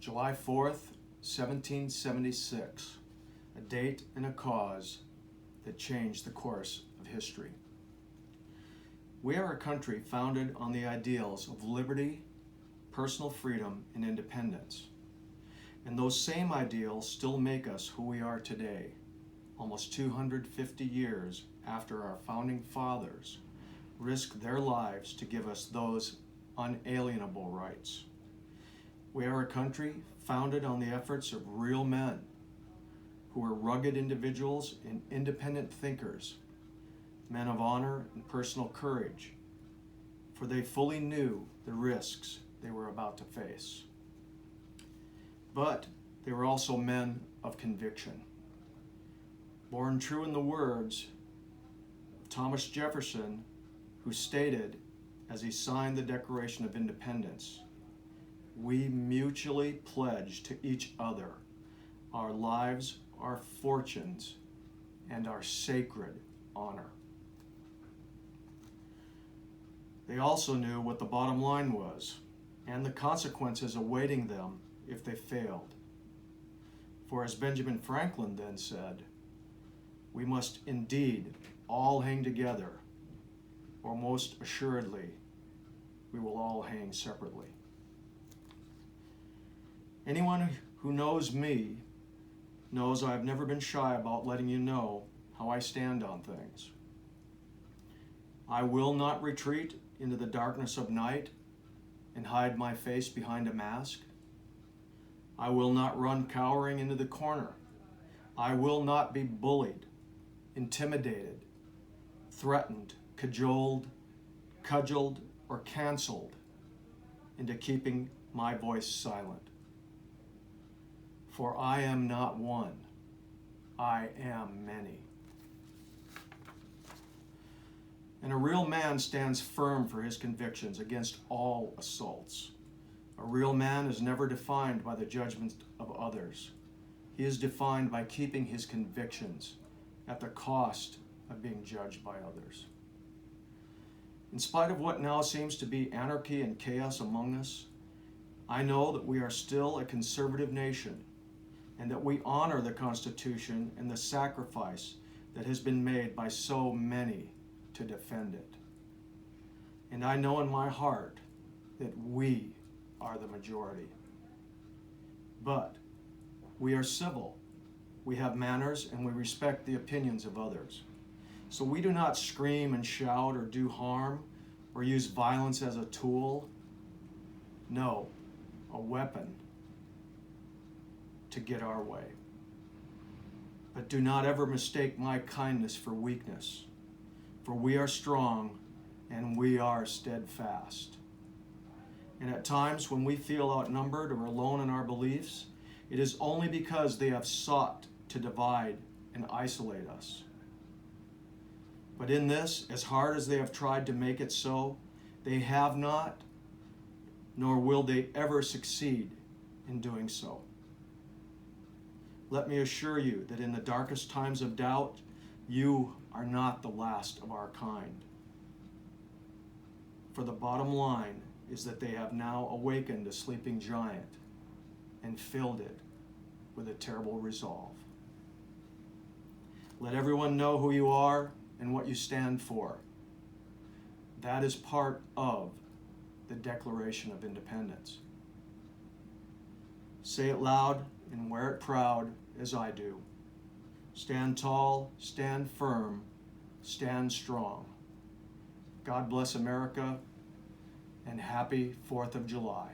July 4th, 1776, a date and a cause that changed the course of history. We are a country founded on the ideals of liberty, personal freedom, and independence. And those same ideals still make us who we are today, almost 250 years after our founding fathers risked their lives to give us those unalienable rights. We are a country founded on the efforts of real men who were rugged individuals and independent thinkers, men of honor and personal courage, for they fully knew the risks they were about to face. But they were also men of conviction, born true in the words of Thomas Jefferson, who stated as he signed the Declaration of Independence, "We mutually pledge to each other our lives, our fortunes, and our sacred honor." They also knew what the bottom line was and the consequences awaiting them if they failed. For as Benjamin Franklin then said, "We must indeed all hang together, or most assuredly we will all hang separately." Anyone who knows me knows I've never been shy about letting you know how I stand on things. I will not retreat into the darkness of night and hide my face behind a mask. I will not run cowering into the corner. I will not be bullied, intimidated, threatened, cajoled, or canceled into keeping my voice silent. For I am not one, I am many. And a real man stands firm for his convictions against all assaults. A real man is never defined by the judgment of others. He is defined by keeping his convictions at the cost of being judged by others. In spite of what now seems to be anarchy and chaos among us, I know that we are still a conservative nation and that we honor the Constitution and the sacrifice that has been made by so many to defend it. And I know in my heart that we are the majority. But we are civil, we have manners, and we respect the opinions of others. So we do not scream and shout or do harm or use violence as a tool. No, a weapon to get our way. But do not ever mistake my kindness for weakness, for we are strong and we are steadfast. And at times when we feel outnumbered or alone in our beliefs, it is only because they have sought to divide and isolate us. But in this, as hard as they have tried to make it so, they have not, nor will they ever succeed in doing so. Let me assure you that in the darkest times of doubt, you are not the last of our kind. For the bottom line is that they have now awakened a sleeping giant and filled it with a terrible resolve. Let everyone know who you are and what you stand for. That is part of the Declaration of Independence. Say it loud and wear it proud as I do. Stand tall, stand firm, stand strong. God bless America, and happy 4th of July.